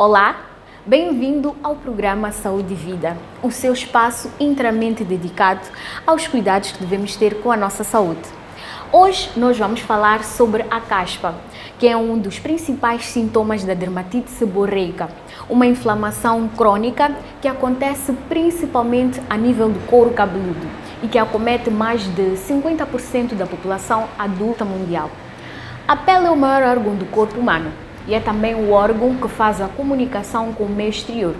Olá, bem-vindo ao programa Saúde e Vida, o seu espaço inteiramente dedicado aos cuidados que devemos ter com a nossa saúde. Hoje nós vamos falar sobre a caspa, que é um dos principais sintomas da dermatite seborreica, uma inflamação crônica que acontece principalmente a nível do couro cabeludo e que acomete mais de 50% da população adulta mundial. A pele é o maior órgão do corpo humano e é também o órgão que faz a comunicação com o meio exterior.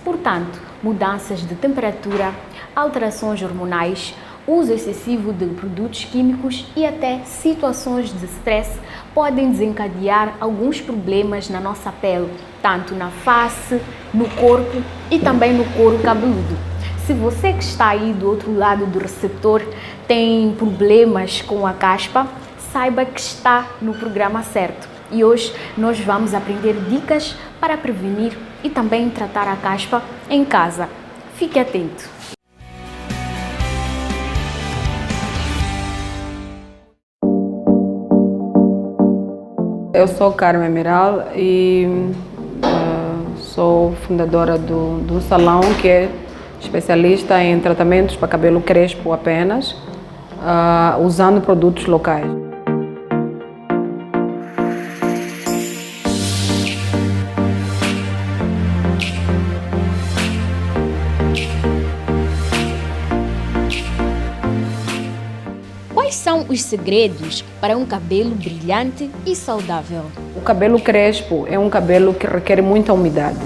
Portanto, mudanças de temperatura, alterações hormonais, uso excessivo de produtos químicos e até situações de stress podem desencadear alguns problemas na nossa pele, tanto na face, no corpo e também no couro cabeludo. Se você que está aí do outro lado do receptor tem problemas com a caspa, saiba que está no programa certo. E hoje nós vamos aprender dicas para prevenir e também tratar a caspa em casa. Fique atento! Eu sou Carmen Amiral e sou fundadora de um salão que é especialista em tratamentos para cabelo crespo apenas, usando produtos locais. Quais são os segredos para um cabelo brilhante e saudável? O cabelo crespo é um cabelo que requer muita umidade.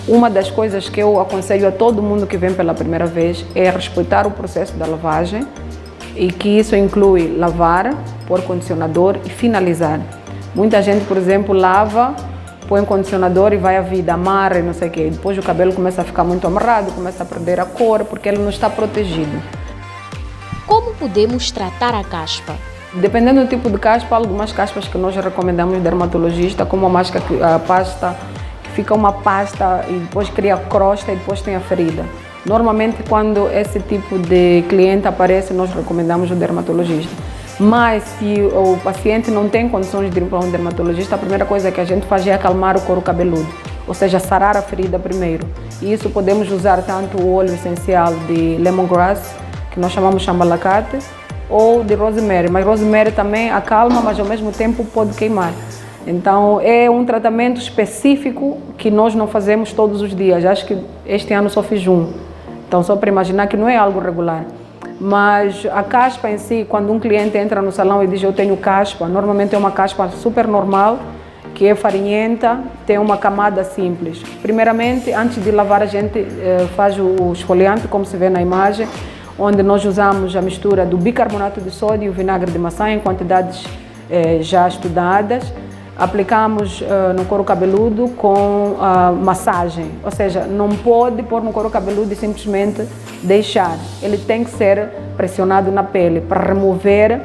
Uma das coisas que eu aconselho a todo mundo que vem pela primeira vez é respeitar o processo da lavagem e que isso inclui lavar, pôr condicionador e finalizar. Muita gente, por exemplo, lava, põe condicionador e vai a vida, amarra e não sei o quê. Depois o cabelo começa a ficar muito amarrado, começa a perder a cor porque ele não está protegido. Como podemos tratar a caspa? Dependendo do tipo de caspa, algumas caspas que nós recomendamos dermatologista, como a pasta, que fica uma pasta e depois cria crosta e depois tem a ferida. Normalmente, quando esse tipo de cliente aparece, nós recomendamos o dermatologista. Mas se o paciente não tem condições de ir para um dermatologista, a primeira coisa que a gente faz é acalmar o couro cabeludo, ou seja, sarar a ferida primeiro. E isso podemos usar tanto o óleo essencial de lemongrass, que nós chamamos chambalacate, ou de rosemary, mas rosemary também acalma, mas ao mesmo tempo pode queimar. Então é um tratamento específico que nós não fazemos todos os dias. Acho que este ano só fiz um, então só para imaginar que não é algo regular. Mas a caspa em si, quando um cliente entra no salão e diz eu tenho caspa, normalmente é uma caspa super normal, que é farinhenta, tem uma camada simples. Primeiramente, antes de lavar, a gente faz o esfoliante, como se vê na imagem, onde nós usamos a mistura do bicarbonato de sódio e o vinagre de maçã em quantidades já estudadas. Aplicamos no couro cabeludo com massagem, ou seja, não pode pôr no couro cabeludo e simplesmente deixar. Ele tem que ser pressionado na pele para remover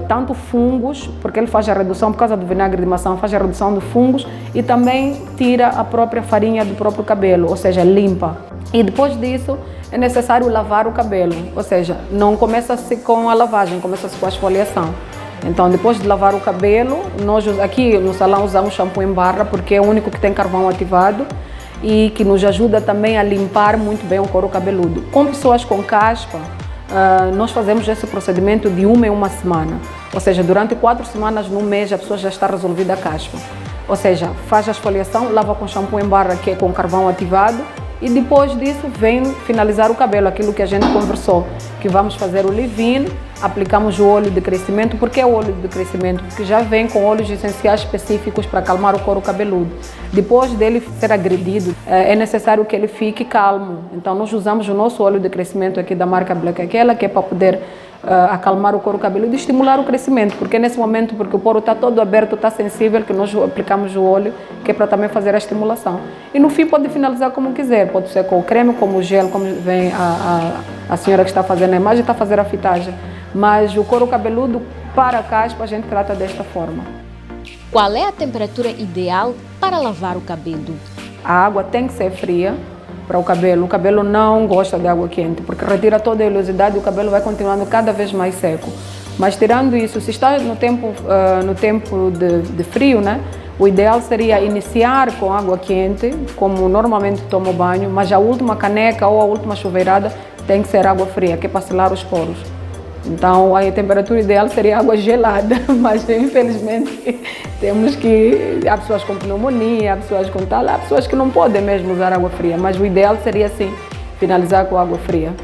tanto fungos, porque ele faz a redução, por causa do vinagre de maçã, faz a redução de fungos e também tira a própria farinha do próprio cabelo, ou seja, limpa. E depois disso é necessário lavar o cabelo, ou seja, não começa-se com a lavagem, começa-se com a esfoliação. Então, depois de lavar o cabelo, nós aqui no salão usamos shampoo em barra, porque é o único que tem carvão ativado e que nos ajuda também a limpar muito bem o couro cabeludo. Com pessoas com caspa, nós fazemos esse procedimento de uma em uma semana, ou seja, durante 4 semanas no mês a pessoa já está resolvida a caspa. Ou seja, faz a esfoliação, lava com shampoo em barra, que é com carvão ativado, e depois disso vem finalizar o cabelo, aquilo que a gente conversou, que vamos fazer o leave-in, aplicamos o óleo de crescimento. Por que o óleo de crescimento? Porque já vem com óleos essenciais específicos para acalmar o couro cabeludo. Depois dele ser agredido, é necessário que ele fique calmo. Então nós usamos o nosso óleo de crescimento aqui da marca Black Aquela, que é para poder acalmar o couro cabeludo e estimular o crescimento, porque nesse momento, porque o poro está todo aberto, está sensível, que nós aplicamos o óleo, que é para também fazer a estimulação. E no fim pode finalizar como quiser, pode ser com o creme, como o gel, como vem a senhora que está fazendo a imagem, está a fazer a fitagem. Mas o couro cabeludo, para a caspa, a gente trata desta forma. Qual é a temperatura ideal para lavar o cabelo? A água tem que ser fria para o cabelo. O cabelo não gosta de água quente, porque retira toda a oleosidade e o cabelo vai continuando cada vez mais seco. Mas tirando isso, se está no tempo de frio, né, O ideal seria iniciar com água quente, como normalmente tomo banho, mas a última caneca ou a última chuveirada tem que ser água fria, que é para selar os poros. Então a temperatura ideal seria água gelada, mas infelizmente há pessoas com pneumonia, há pessoas com tal, há pessoas que não podem mesmo usar água fria, mas o ideal seria sim finalizar com água fria.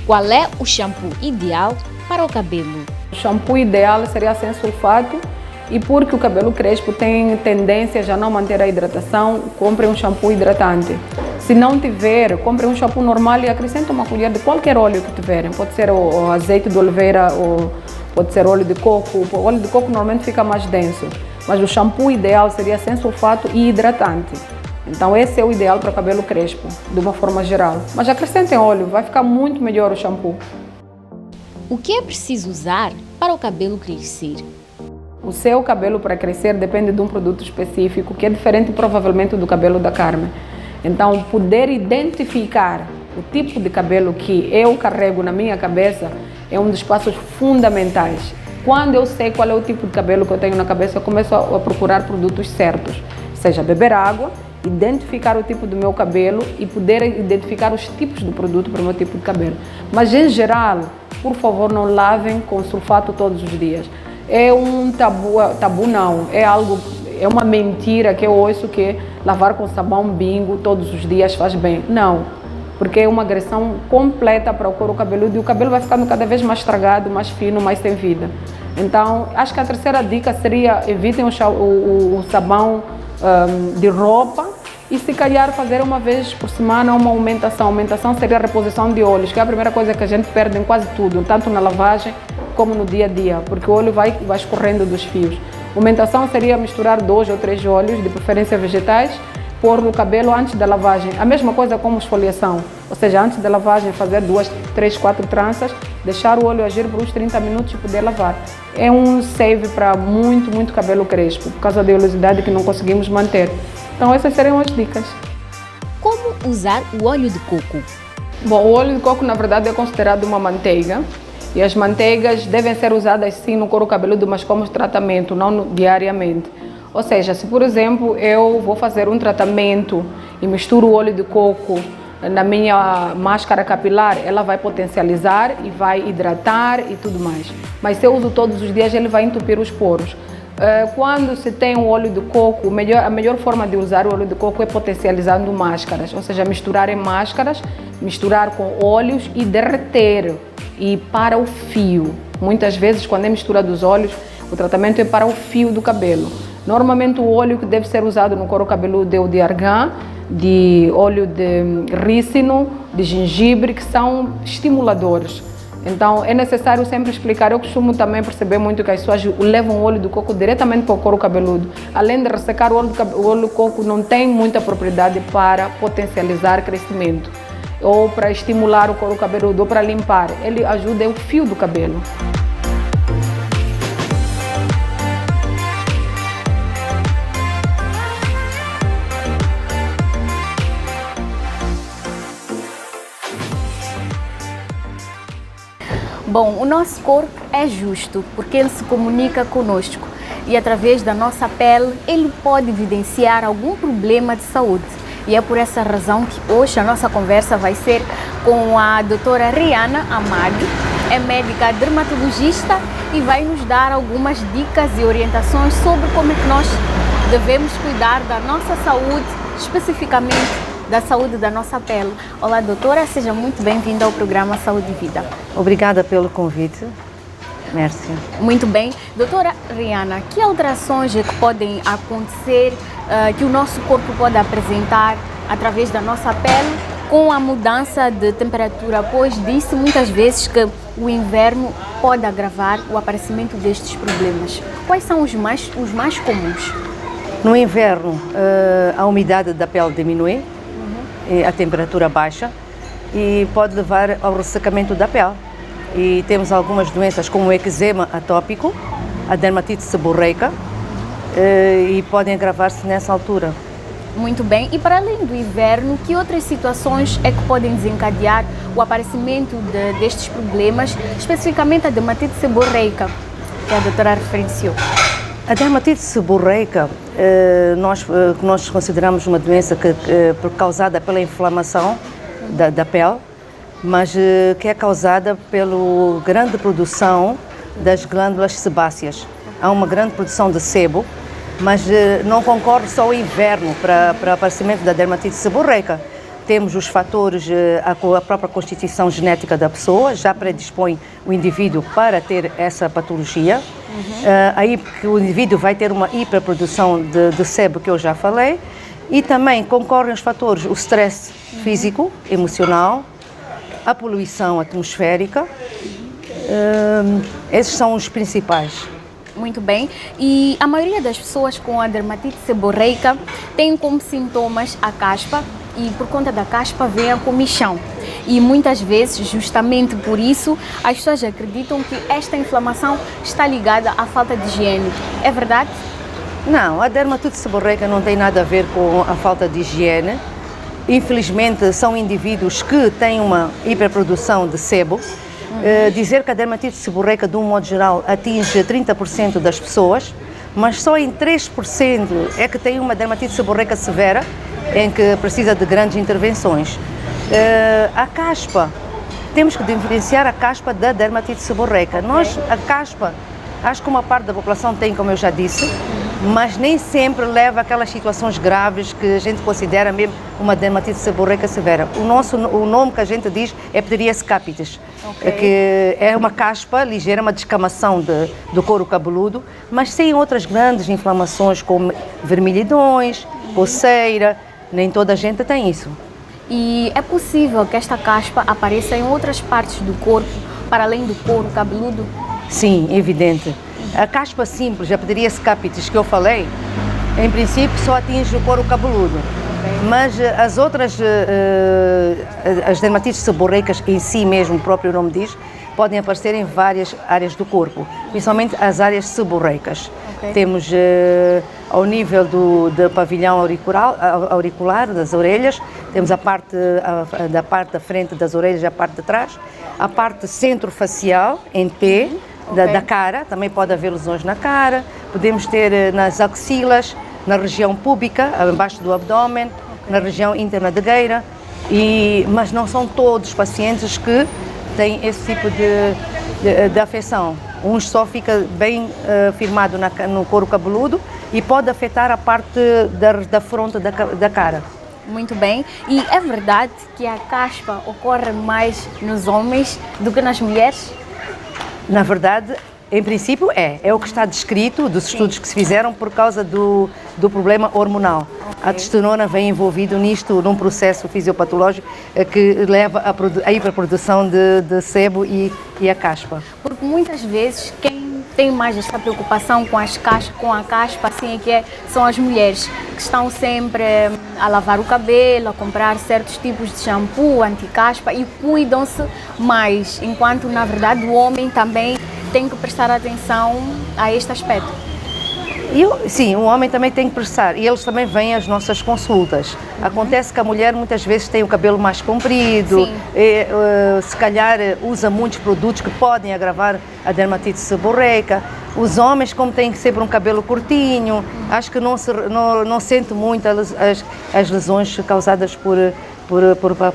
Qual é o shampoo ideal para o cabelo? O shampoo ideal seria sem sulfato, e porque o cabelo crespo tem tendência a não manter a hidratação, compre um shampoo hidratante. Se não tiver, compre um shampoo normal e acrescente uma colher de qualquer óleo que tiverem. Pode ser o azeite de oliveira, ou pode ser óleo de coco. O óleo de coco normalmente fica mais denso, mas o shampoo ideal seria sem sulfato e hidratante. Então esse é o ideal para o cabelo crespo, de uma forma geral. Mas acrescentem óleo, vai ficar muito melhor o shampoo. O que é preciso usar para o cabelo crescer? O seu cabelo para crescer depende de um produto específico que é diferente provavelmente do cabelo da Carmen. Então, poder identificar o tipo de cabelo que eu carrego na minha cabeça é um dos passos fundamentais. Quando eu sei qual é o tipo de cabelo que eu tenho na cabeça, eu começo a procurar produtos certos. Seja beber água, identificar o tipo do meu cabelo e poder identificar os tipos de produto para o meu tipo de cabelo. Mas, em geral, por favor, não lavem com sulfato todos os dias. É um tabu não, é uma mentira que eu ouço que lavar com sabão Bingo todos os dias faz bem. Não, porque é uma agressão completa para o couro cabeludo e o cabelo vai ficando cada vez mais estragado, mais fino, mais sem vida. Então, acho que a terceira dica seria evitem o sabão de roupa e se calhar fazer uma vez por semana uma aumentação. A aumentação seria a reposição de óleos, que é a primeira coisa que a gente perde em quase tudo, tanto na lavagem como no dia a dia, porque o óleo vai escorrendo dos fios. A aumentação seria misturar 2 ou 3 óleos, de preferência vegetais, pôr no cabelo antes da lavagem. A mesma coisa como esfoliação, ou seja, antes da lavagem fazer 2, 3, 4 tranças, deixar o óleo agir por uns 30 minutos e poder lavar. É um save para muito cabelo crespo, por causa da oleosidade que não conseguimos manter. Então essas seriam as dicas. Como usar o óleo de coco? Bom, o óleo de coco na verdade é considerado uma manteiga. E as manteigas devem ser usadas sim no couro cabeludo, mas como tratamento, não diariamente. Ou seja, se por exemplo eu vou fazer um tratamento e misturo o óleo de coco na minha máscara capilar, ela vai potencializar e vai hidratar e tudo mais. Mas se eu uso todos os dias, ele vai entupir os poros. Quando se tem o óleo de coco, a melhor forma de usar o óleo de coco é potencializando máscaras, ou seja, misturar em máscaras, misturar com óleos e derreter. E para o fio. Muitas vezes, quando é mistura dos óleos, o tratamento é para o fio do cabelo. Normalmente, o óleo que deve ser usado no couro cabeludo é o de argan, de óleo de rícino, de gengibre, que são estimuladores. Então, é necessário sempre explicar. Eu costumo também perceber muito que as pessoas levam o óleo do coco diretamente para o couro cabeludo. Além de ressecar, o óleo do coco não tem muita propriedade para potencializar crescimento, ou para estimular o couro cabeludo, ou para limpar. Ele ajuda o fio do cabelo. Bom, o nosso corpo é justo porque ele se comunica conosco e através da nossa pele ele pode evidenciar algum problema de saúde. E é por essa razão que hoje a nossa conversa vai ser com a doutora Rihanna Amado, é médica dermatologista e vai nos dar algumas dicas e orientações sobre como é que nós devemos cuidar da nossa saúde, especificamente da saúde da nossa pele. Olá, doutora, seja muito bem-vinda ao programa Saúde e Vida. Obrigada pelo convite, Mércia. Muito bem. Doutora Rihanna, que alterações é que podem acontecer, que o nosso corpo pode apresentar através da nossa pele com a mudança de temperatura? Pois disse muitas vezes que o inverno pode agravar o aparecimento destes problemas. Quais são os mais comuns? No inverno, a umidade da pele diminui, a temperatura baixa e pode levar ao ressecamento da pele. E temos algumas doenças como o eczema atópico, a dermatite seborreica e podem agravar-se nessa altura. Muito bem. E para além do inverno, que outras situações é que podem desencadear o aparecimento destes problemas, especificamente a dermatite seborreica, que a doutora referenciou? A dermatite seborreica, nós consideramos uma doença causada pela inflamação da pele, mas que é causada pela grande produção das glândulas sebáceas. Há uma grande produção de sebo, mas não concorre só o inverno para o aparecimento da dermatite seborreica. Temos os fatores, a própria constituição genética da pessoa já predispõe o indivíduo para ter essa patologia. Aí que o indivíduo vai ter uma hiperprodução de sebo, que eu já falei, e também concorrem os fatores, o stress físico, emocional, a poluição atmosférica. Esses são os principais. Muito bem. E a maioria das pessoas com a dermatite seborreica tem como sintomas a caspa, e por conta da caspa vem a comichão. E muitas vezes, justamente por isso, as pessoas acreditam que esta inflamação está ligada à falta de higiene. É verdade? Não, a dermatite seborreica não tem nada a ver com a falta de higiene. Infelizmente, são indivíduos que têm uma hiperprodução de sebo. Dizer que a dermatite seborreica, de um modo geral, atinge 30% das pessoas, mas só em 3% é que tem uma dermatite seborreica severa, em que precisa de grandes intervenções. A caspa, temos que diferenciar a caspa da dermatite seborreica. A caspa, acho que uma parte da população tem, como eu já disse, mas nem sempre leva a aquelas situações graves que a gente considera mesmo uma dermatite seborreica severa. O nome que a gente diz é psoriasis capitis, que é uma caspa ligeira, uma descamação do couro cabeludo, mas sem outras grandes inflamações como vermelhidões, coceira. Nem toda a gente tem isso. E é possível que esta caspa apareça em outras partes do corpo, para além do couro cabeludo? Sim, evidente. A caspa simples, a psoriasis capitis que eu falei, em princípio só atinge o couro cabeludo. Mas as outras, as dermatites seborreicas em si mesmo, o próprio nome diz, podem aparecer em várias áreas do corpo, principalmente as áreas seborreicas. Temos ao nível do pavilhão auricular, das orelhas, temos a parte da frente das orelhas e a parte de trás, a parte centrofacial, em T, da cara, também pode haver lesões na cara, podemos ter nas axilas, na região púbica, abaixo do abdômen, na região interna da gueira, mas não são todos os pacientes que têm esse tipo de afecção. Uns só fica bem firmado no couro cabeludo e pode afetar a parte da fronte da cara. Muito bem. E é verdade que a caspa ocorre mais nos homens do que nas mulheres? Na verdade, em princípio é o que está descrito dos estudos que se fizeram por causa do problema hormonal. A testosterona vem envolvido nisto, num processo fisiopatológico que leva à hiperprodução de sebo e a caspa. Porque muitas vezes quem tem mais esta preocupação com a caspa, assim são as mulheres que estão sempre a lavar o cabelo, a comprar certos tipos de shampoo anti-caspa e cuidam-se mais, enquanto na verdade o homem também tem que prestar atenção a este aspecto. Sim, o homem também tem que prestar e eles também vêm às nossas consultas. Acontece que a mulher muitas vezes tem o cabelo mais comprido, se calhar usa muitos produtos que podem agravar a dermatite seborreica. Os homens, como têm sempre um cabelo curtinho, acho que não sente muito as lesões causadas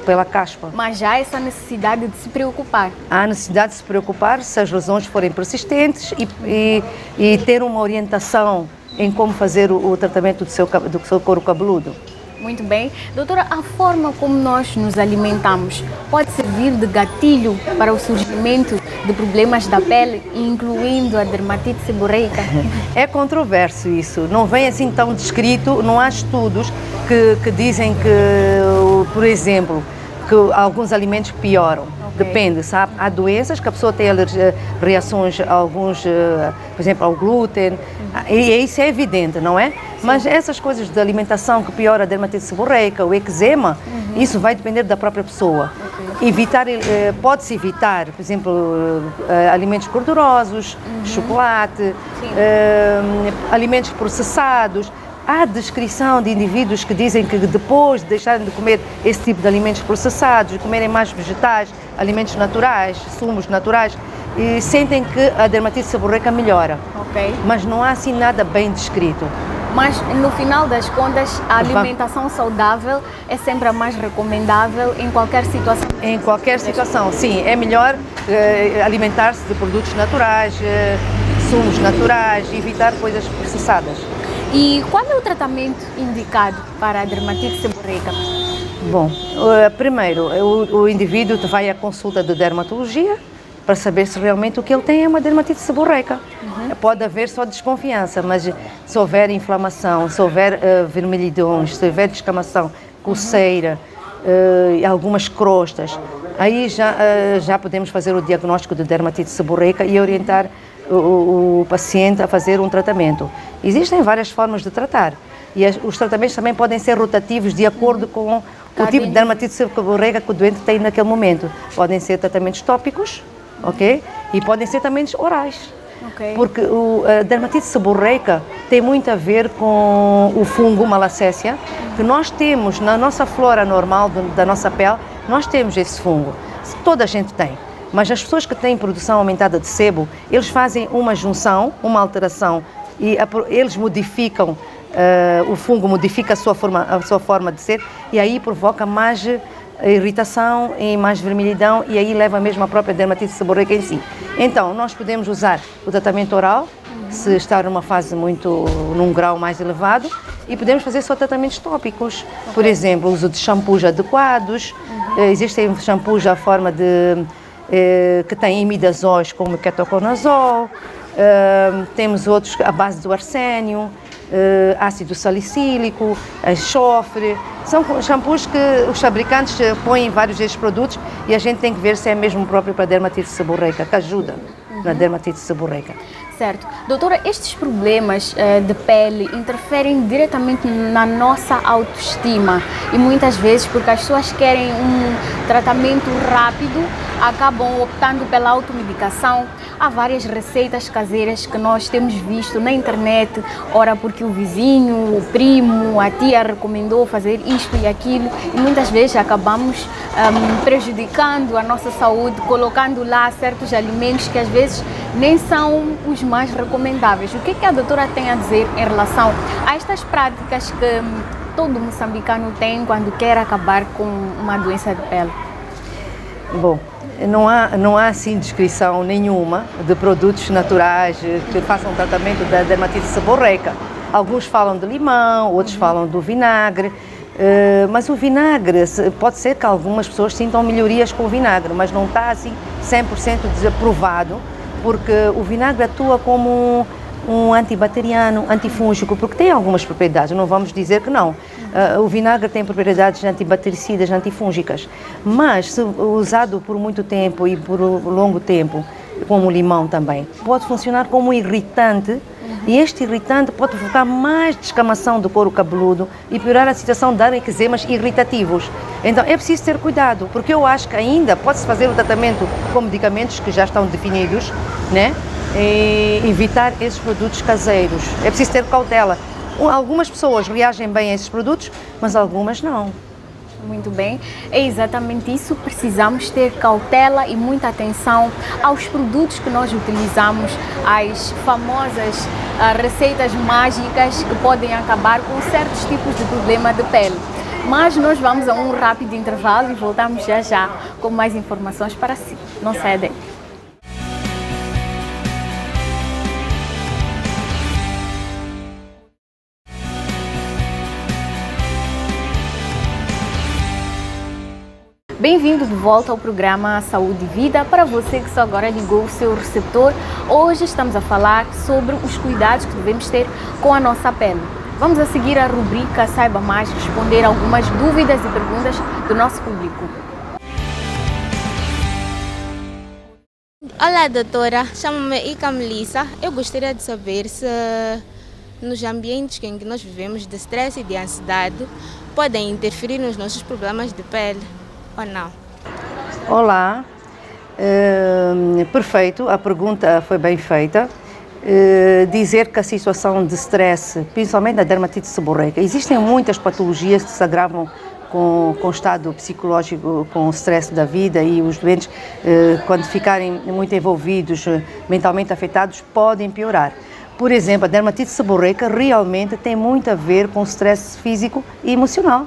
pela caspa. Mas há essa necessidade de se preocupar. Há necessidade de se preocupar se as lesões forem persistentes e ter uma orientação em como fazer o tratamento do seu couro cabeludo. Muito bem. Doutora, a forma como nós nos alimentamos pode servir de gatilho para o surgimento de problemas da pele, incluindo a dermatite seborreica? É controverso isso. Não vem assim tão descrito, não há estudos que dizem que, por exemplo, que alguns alimentos pioram. Depende, sabe? Há doenças que a pessoa tem reações a alguns, por exemplo, ao glúten, e isso é evidente, não é? Sim. Mas essas coisas de alimentação que piora a dermatite seborreica, o eczema, isso vai depender da própria pessoa. Pode-se evitar, por exemplo, alimentos gordurosos, chocolate, alimentos processados. Há descrição de indivíduos que dizem que depois de deixarem de comer esse tipo de alimentos processados, de comerem mais vegetais, alimentos naturais, sumos naturais, e sentem que a dermatite seborreica melhora. Ok. Mas não há assim nada bem descrito. Mas no final das contas, a alimentação saudável é sempre a mais recomendável em qualquer situação. Em qualquer situação, sim. É melhor alimentar-se de produtos naturais, sumos naturais, evitar coisas processadas. E qual é o tratamento indicado para a dermatite seborreica? Bom, primeiro, o indivíduo vai à consulta de dermatologia para saber se realmente o que ele tem é uma dermatite seborreica. Pode haver só desconfiança, mas se houver inflamação, se houver vermelhidões, se houver descamação, coceira, algumas crostas, aí já podemos fazer o diagnóstico de dermatite seborreica e orientar o paciente a fazer um tratamento. Existem várias formas de tratar e os tratamentos também podem ser rotativos de acordo com o tipo de dermatite seborreica que o doente tem naquele momento. Podem ser tratamentos tópicos, ok? E podem ser tratamentos orais. Okay. Porque a dermatite seborreica tem muito a ver com o fungo Malacésia, que nós temos na nossa flora normal da nossa pele, nós temos esse fungo. Toda a gente tem. Mas as pessoas que têm produção aumentada de sebo, eles fazem uma junção, uma alteração, e eles modificam, o fungo modifica a sua forma de ser, e aí provoca mais irritação e mais vermelhidão, e aí leva mesmo a própria dermatite seborreica em si. Então, nós podemos usar o tratamento oral, se está numa fase num grau mais elevado, e podemos fazer só tratamentos tópicos. Por exemplo, o uso de shampoos adequados, existem shampoos à forma que têm imidazóis, como o ketoconazol, temos outros à base do arsénio, ácido salicílico, enxofre. São shampoos que os fabricantes põem vários desses produtos e a gente tem que ver se é mesmo próprio para a dermatite seborreica, que ajuda na dermatite seborreica. Certo. Doutora, estes problemas de pele interferem diretamente na nossa autoestima e muitas vezes, porque as pessoas querem um tratamento rápido, acabam optando pela automedicação. Há várias receitas caseiras que nós temos visto na internet, ora porque o vizinho, o primo, a tia recomendou fazer isto e aquilo, e muitas vezes acabamos prejudicando a nossa saúde, colocando lá certos alimentos que às vezes nem são os mais recomendáveis. O que é que a doutora tem a dizer em relação a estas práticas que todo moçambicano tem quando quer acabar com uma doença de pele? Bom, não há assim descrição nenhuma de produtos naturais que façam tratamento da dermatite seborreica. Alguns falam de limão, outros falam do vinagre, mas o vinagre, pode ser que algumas pessoas sintam melhorias com o vinagre, mas não está assim 100% desaprovado, porque o vinagre atua como um antibacteriano, antifúngico, porque tem algumas propriedades, não vamos dizer que não. O vinagre tem propriedades antibactericidas, antifúngicas, mas se usado por muito tempo e por longo tempo, como o limão também, pode funcionar como um irritante, e este irritante pode provocar mais descamação do couro cabeludo e piorar a situação de dar eczemas irritativos. Então é preciso ter cuidado, porque eu acho que ainda pode-se fazer o tratamento com medicamentos que já estão definidos, né? E evitar esses produtos caseiros. É preciso ter cautela. Algumas pessoas reagem bem a esses produtos, mas algumas não. Muito bem, é exatamente isso. Precisamos ter cautela e muita atenção aos produtos que nós utilizamos, às famosas receitas mágicas que podem acabar com certos tipos de problema de pele. Mas nós vamos a um rápido intervalo e voltamos já já com mais informações para si. Não saia daí. Bem-vindo de volta ao programa Saúde e Vida. Para você que só agora ligou o seu receptor, hoje estamos a falar sobre os cuidados que devemos ter com a nossa pele. Vamos a seguir a rubrica Saiba Mais, responder algumas dúvidas e perguntas do nosso público. Olá, doutora. Chamo-me Ika Melissa. Eu gostaria de saber se nos ambientes em que nós vivemos de estresse e de ansiedade podem interferir nos nossos problemas de pele ou não? Olá, perfeito, a pergunta foi bem feita. Dizer que a situação de stress, principalmente a dermatite seborreica, existem muitas patologias que se agravam com o estado psicológico, com o stress da vida, e os doentes, quando ficarem muito envolvidos, mentalmente afetados, podem piorar. Por exemplo, a dermatite seborreica realmente tem muito a ver com o stress físico e emocional.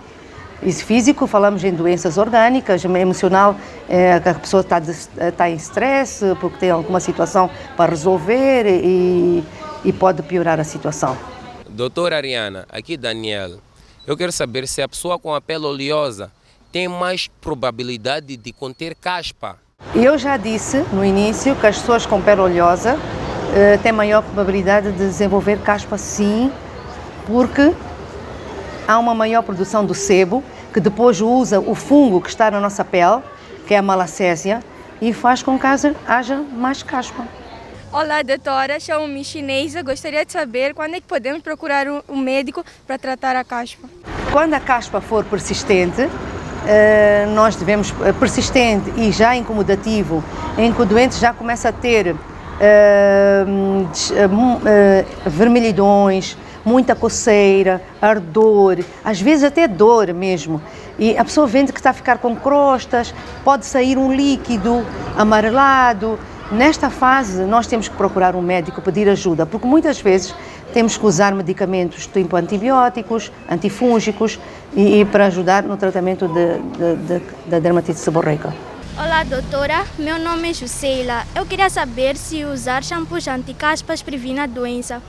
E físico, falamos em doenças orgânicas, emocional, a pessoa está em stress porque tem alguma situação para resolver e pode piorar a situação. Doutora Ariana, aqui Daniel, eu quero saber se a pessoa com a pele oleosa tem mais probabilidade de conter caspa. Eu já disse no início que as pessoas com pele oleosa têm maior probabilidade de desenvolver caspa, sim, porque há uma maior produção do sebo, que depois usa o fungo que está na nossa pele, que é a malacésia, e faz com que haja mais caspa. Olá, doutora, chamo-me Chinesa. Gostaria de saber quando é que podemos procurar um médico para tratar a caspa. Quando a caspa for persistente, nós devemos, persistente e já incomodativo, em que o doente já começa a ter vermelhidões, muita coceira, ardor, às vezes até dor mesmo. E a pessoa vê que está a ficar com crostas, pode sair um líquido amarelado. Nesta fase, nós temos que procurar um médico, pedir ajuda, porque muitas vezes temos que usar medicamentos tipo antibióticos, antifúngicos, e para ajudar no tratamento da dermatite seborreica. Olá, doutora. Meu nome é Jusceila. Eu queria saber se usar shampoos anti-caspas previne a doença.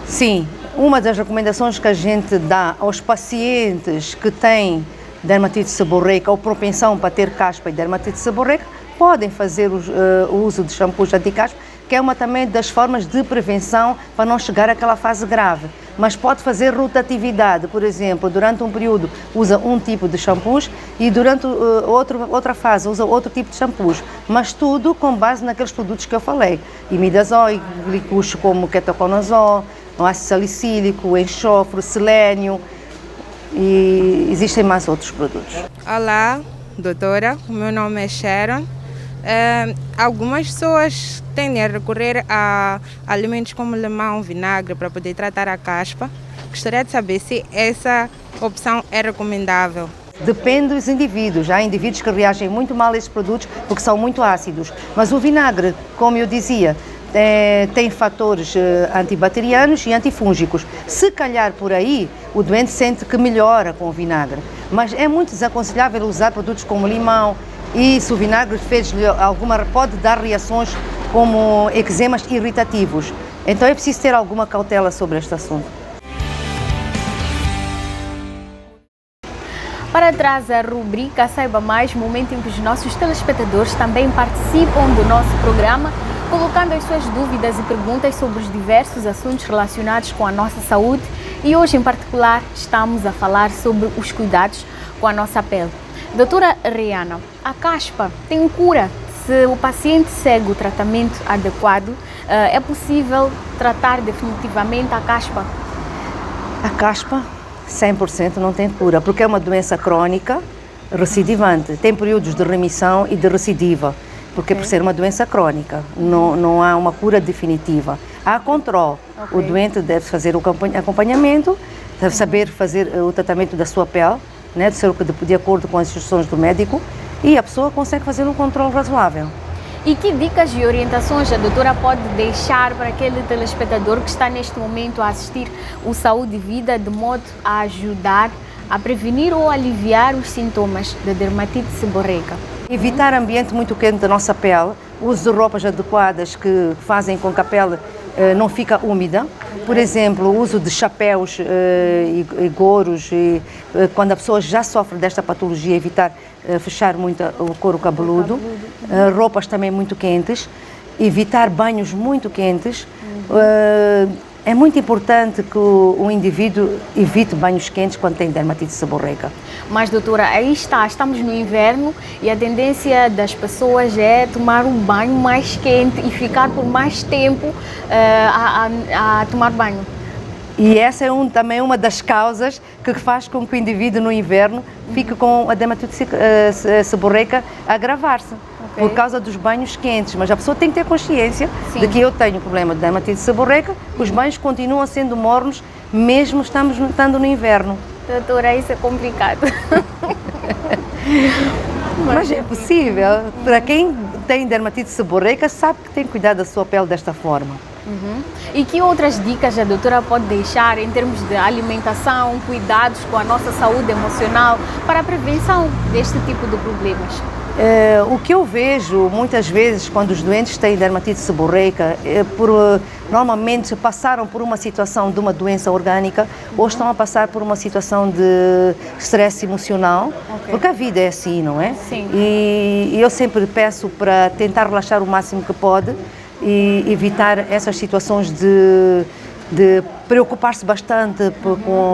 Sim, uma das recomendações que a gente dá aos pacientes que têm dermatite seborreica ou propensão para ter caspa e dermatite seborreica, podem fazer o uso de shampoos anti-caspa, que é uma também das formas de prevenção para não chegar àquela fase grave. Mas pode fazer rotatividade, por exemplo, durante um período usa um tipo de shampoos e durante outra fase usa outro tipo de shampoos, mas tudo com base naqueles produtos que eu falei, imidazol, glicúricos como ketoconazol, ácido salicílico, enxofre, selênio, e existem mais outros produtos. Olá, doutora, o meu nome é Sharon. Algumas pessoas tendem a recorrer a alimentos como limão, vinagre para poder tratar a caspa. Gostaria de saber se essa opção é recomendável. Depende dos indivíduos. Há indivíduos que reagem muito mal a esses produtos porque são muito ácidos. Mas o vinagre, como eu dizia, tem fatores antibacterianos e antifúngicos. Se calhar por aí, o doente sente que melhora com o vinagre. Mas é muito desaconselhável usar produtos como limão, e se o vinagre pode dar reações como eczemas irritativos. Então é preciso ter alguma cautela sobre este assunto. Para trás a rubrica Saiba Mais, momento em que os nossos telespectadores também participam do nosso programa, colocando as suas dúvidas e perguntas sobre os diversos assuntos relacionados com a nossa saúde, e hoje em particular estamos a falar sobre os cuidados com a nossa pele. Doutora Ariana, a caspa tem cura? Se o paciente segue o tratamento adequado, é possível tratar definitivamente a caspa? A caspa, 100% não tem cura, porque é uma doença crônica recidivante. Tem períodos de remissão e de recidiva, porque por ser uma doença crônica, não há uma cura definitiva. Há controle. O doente deve fazer o acompanhamento, deve saber fazer o tratamento da sua pele, né, de acordo com as instruções do médico, e a pessoa consegue fazer um controle razoável. E que dicas e orientações a doutora pode deixar para aquele telespectador que está neste momento a assistir o Saúde e Vida, de modo a ajudar a prevenir ou aliviar os sintomas da dermatite seborreica? Evitar ambiente muito quente da nossa pele, uso de roupas adequadas que fazem com que a pele não fica úmida. Por exemplo, o uso de chapéus e gorros, quando a pessoa já sofre desta patologia, evitar fechar muito o couro cabeludo. Roupas também muito quentes, evitar banhos muito quentes. É muito importante que o indivíduo evite banhos quentes quando tem dermatite seborreica. Mas, doutora, aí estamos no inverno e a tendência das pessoas é tomar um banho mais quente e ficar por mais tempo a tomar banho. E essa é também uma das causas que faz com que o indivíduo no inverno fique com a dermatite seborreica a agravar-se. Por causa dos banhos quentes, mas a pessoa tem que ter consciência de que eu tenho problema de dermatite seborreica, os banhos continuam sendo mornos mesmo estando no inverno. Doutora, isso é complicado. Mas é possível. Para quem tem dermatite seborreica, sabe que tem que cuidar da sua pele desta forma. E que outras dicas a doutora pode deixar em termos de alimentação, cuidados com a nossa saúde emocional para a prevenção deste tipo de problemas? O que eu vejo muitas vezes quando os doentes têm dermatite seborreica, normalmente passaram por uma situação de uma doença orgânica ou estão a passar por uma situação de estresse emocional, porque a vida é assim, não é? Sim. E eu sempre peço para tentar relaxar o máximo que pode e evitar essas situações de preocupar-se bastante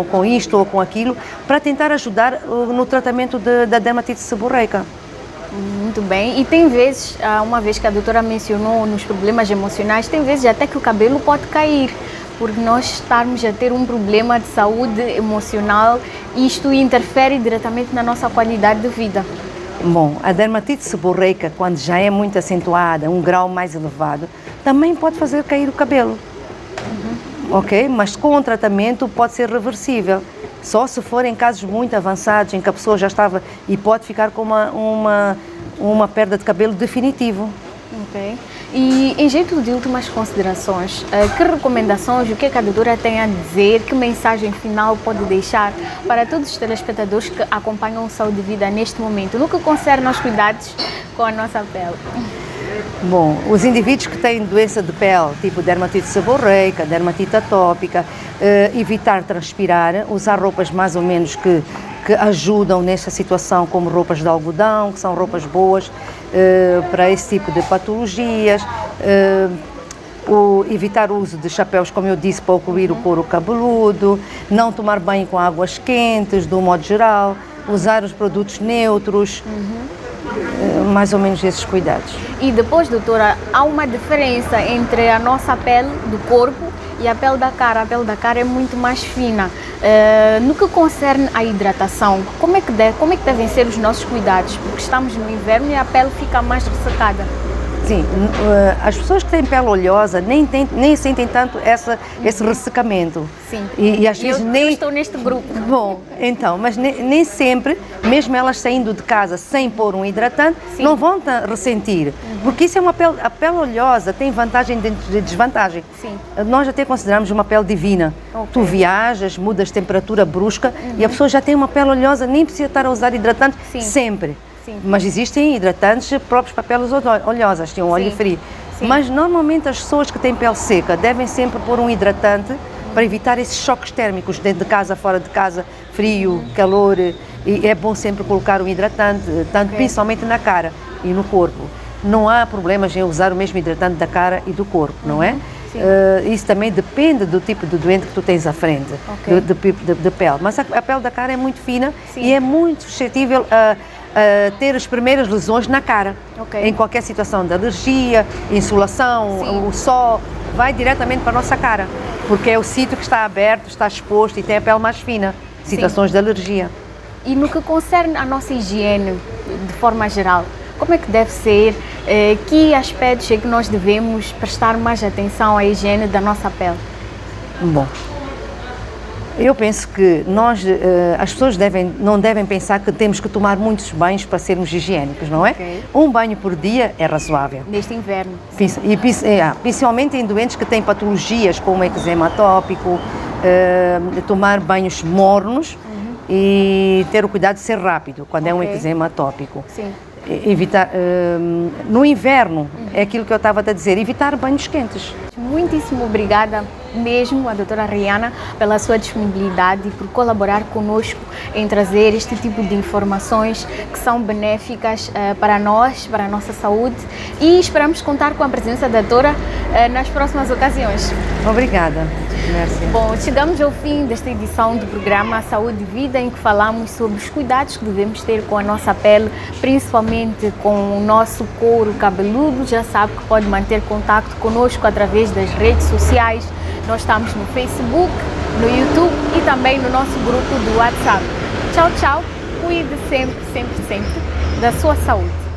com isto ou com aquilo, para tentar ajudar no tratamento da dermatite seborreica. Muito bem. E tem vezes, uma vez que a doutora mencionou nos problemas emocionais, tem vezes até que o cabelo pode cair, por nós estarmos a ter um problema de saúde emocional e isto interfere diretamente na nossa qualidade de vida. Bom, a dermatite seborreica, quando já é muito acentuada, um grau mais elevado, também pode fazer cair o cabelo. Ok? Mas com o tratamento pode ser reversível. Só se for em casos muito avançados, em que a pessoa já estava e pode ficar com uma perda de cabelo definitivo. Ok. E em jeito de últimas considerações, que recomendações, o que a doutora tem a dizer, que mensagem final pode deixar para todos os telespectadores que acompanham o Saúde e Vida neste momento, no que concerne aos cuidados com a nossa pele? Bom, os indivíduos que têm doença de pele, tipo dermatite seborreica, dermatite atópica, evitar transpirar, usar roupas mais ou menos que ajudam nessa situação, como roupas de algodão, que são roupas boas para esse tipo de patologias, evitar o uso de chapéus, como eu disse, para cobrir o couro cabeludo, não tomar banho com águas quentes, do modo geral, usar os produtos neutros, mais ou menos esses cuidados. E depois, doutora, há uma diferença entre a nossa pele do corpo e a pele da cara. A pele da cara é muito mais fina. No que concerne à hidratação, como é que devem ser os nossos cuidados? Porque estamos no inverno e a pele fica mais ressecada. Sim, as pessoas que têm pele oleosa nem sentem tanto esse ressecamento. Sim, e às vezes eu estou neste grupo. Bom, então, mas nem sempre, mesmo elas saindo de casa sem pôr um hidratante, Sim. não vão ressentir. Porque isso é a pele oleosa tem vantagem de desvantagem. Sim. Nós até consideramos uma pele divina. Ok. Tu viajas, mudas de temperatura brusca e a pessoa já tem uma pele oleosa, nem precisa estar a usar hidratante Sim. sempre. Sim. Mas existem hidratantes próprios para peles oleosas, tem um óleo frio. Sim. Mas normalmente as pessoas que têm pele seca devem sempre pôr um hidratante para evitar esses choques térmicos dentro de casa, fora de casa, frio, calor. E é bom sempre colocar um hidratante, principalmente na cara e no corpo. Não há problemas em usar o mesmo hidratante da cara e do corpo, não é? Isso também depende do tipo de doente que tu tens à frente, de pele. Mas a pele da cara é muito fina. Sim. E é muito suscetível a ter as primeiras lesões na cara, em qualquer situação de alergia, insolação, Sim. o sol, vai diretamente para a nossa cara, porque é o sítio que está aberto, está exposto e tem a pele mais fina, situações Sim. de alergia. E no que concerne à nossa higiene, de forma geral, como é que deve ser, que aspectos é que nós devemos prestar mais atenção à higiene da nossa pele? Bom, eu penso que as pessoas não devem pensar que temos que tomar muitos banhos para sermos higiênicos, não é? Um banho por dia é razoável. Neste inverno. E principalmente em doentes que têm patologias como eczema atópico, tomar banhos mornos e ter o cuidado de ser rápido quando é um eczema atópico. Sim. Evitar, no inverno, é aquilo que eu estava a dizer, evitar banhos quentes. Muitíssimo obrigada mesmo a doutora Rihanna pela sua disponibilidade e por colaborar conosco em trazer este tipo de informações que são benéficas para nós, para a nossa saúde, e esperamos contar com a presença da doutora nas próximas ocasiões. Obrigada. Merci. Bom, chegamos ao fim desta edição do programa Saúde e Vida, em que falamos sobre os cuidados que devemos ter com a nossa pele, principalmente com o nosso couro cabeludo. Já sabe que pode manter contato conosco através das redes sociais. Nós estamos no Facebook, no YouTube e também no nosso grupo do WhatsApp. Tchau, tchau. Cuide sempre, sempre, sempre da sua saúde.